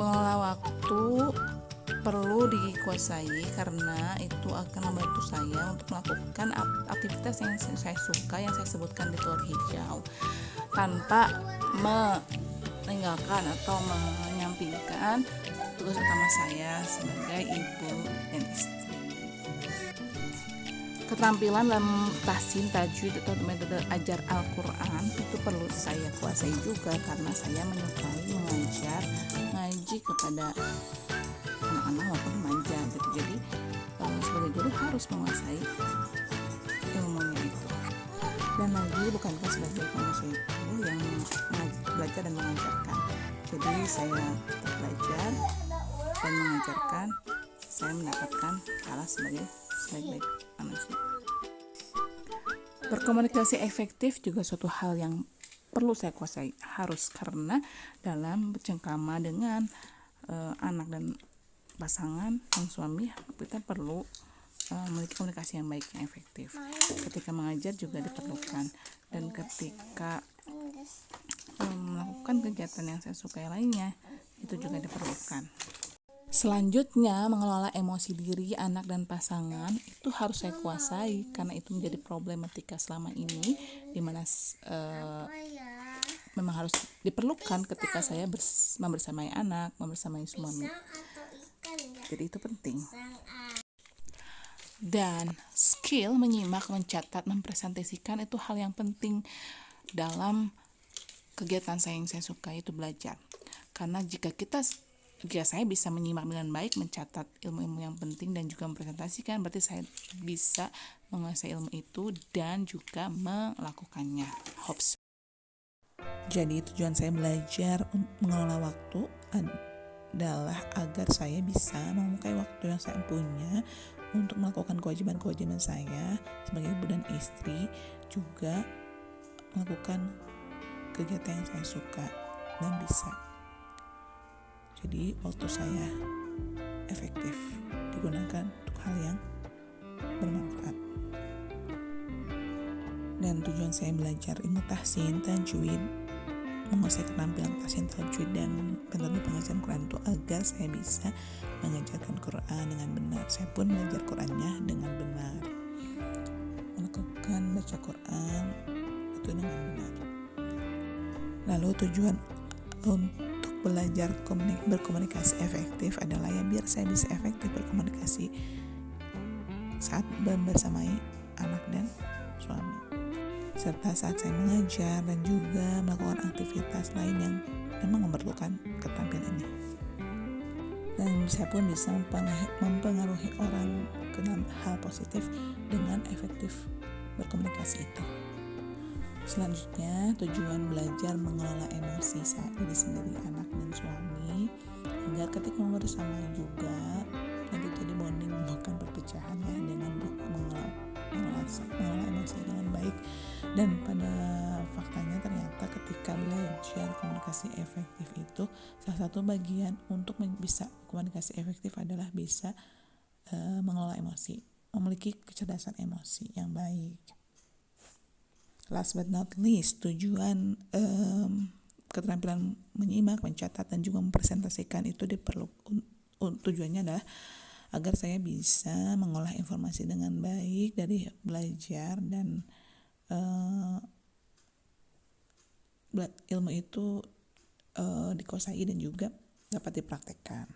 Pengelola waktu perlu dikuasai karena itu akan membantu saya untuk melakukan aktivitas yang saya suka, yang saya sebutkan di telur hijau, tanpa meninggalkan atau menyampingkan tugas utama saya sebagai ibu dan istri. Keterampilan dalam tahsin, tajwid atau metode ajar Al-Quran itu perlu saya kuasai juga karena saya menyukai mengajar ngaji kepada anak-anak maupun remaja gitu. Jadi sebagai guru harus menguasai ilmunya itu. Dan lagi bukankah sebagai manusia itu yang belajar dan mengajarkan. Jadi saya belajar dan mengajarkan, saya mendapatkan pahala sebagai sebaik-baik manusia. Berkomunikasi efektif juga suatu hal yang perlu saya kuasai, harus, karena dalam bercengkrama dengan anak dan pasangan dan suami kita perlu memiliki komunikasi yang baik, yang efektif. Ketika mengajar juga diperlukan, dan ketika melakukan kegiatan yang saya sukai lainnya itu juga diperlukan. Selanjutnya, mengelola emosi diri, anak dan pasangan itu harus saya kuasai karena itu menjadi problematika selama ini, dimana memang harus diperlukan ketika saya membersamai anak, membersamai suami. Jadi itu penting. Dan skill menyimak, mencatat, mempresentasikan itu hal yang penting dalam kegiatan saya yang saya suka, itu belajar. Karena jika saya bisa menyimak dengan baik, mencatat ilmu-ilmu yang penting dan juga mempresentasikan, berarti saya bisa menguasai ilmu itu dan juga melakukannya. Hops. Jadi tujuan saya belajar mengelola waktu adalah agar saya bisa memakai waktu yang saya punya untuk melakukan kewajiban-kewajiban saya sebagai ibu dan istri, juga melakukan kegiatan yang saya suka dan bisa. Jadi waktu saya efektif digunakan untuk hal yang bermanfaat. Dan tujuan saya belajar ilmu tahsin, tajwid, menguasai keterampilan tahsin, tajwid dan metode pengajaran Quran itu agar saya bisa mengajarkan Quran dengan benar. Saya pun belajar Qurannya dengan benar, melakukan baca Quran itu dengan benar. Lalu tujuan untuk belajar berkomunikasi efektif adalah ya biar saya bisa efektif berkomunikasi saat bersamai anak dan suami, serta saat saya mengajar dan juga melakukan aktivitas lain yang memang memerlukan keterampilan ini. Dan saya pun bisa mempengaruhi orang ke dalam hal positif dengan efektif berkomunikasi itu. Selanjutnya, tujuan belajar mengelola emosi saat diri sendiri, anak dan suami, agar ketika bersamai juga nanti jadi bonding, bukan perpecahan ya, dengan mengelola emosi dengan baik. Dan pada faktanya ternyata ketika belajar komunikasi efektif itu salah satu bagian untuk bisa komunikasi efektif adalah bisa mengelola emosi, memiliki kecerdasan emosi yang baik. Last but not least, tujuan keterampilan menyimak, mencatat dan juga mempresentasikan itu tujuannya adalah agar saya bisa mengolah informasi dengan baik dari belajar dan ilmu itu dikuasai dan juga dapat dipraktekkan.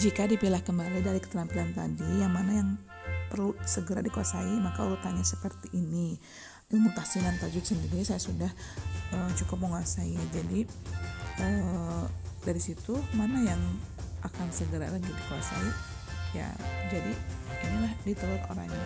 Jika dipilah kembali dari keterampilan tadi, yang mana yang perlu segera dikuasai, maka urutannya seperti ini. Ilmu tahsin dan tajwid sendiri saya sudah cukup menguasai. Jadi dari situ mana yang akan segera lagi dikuasai? Ya, jadi inilah di telur oranye.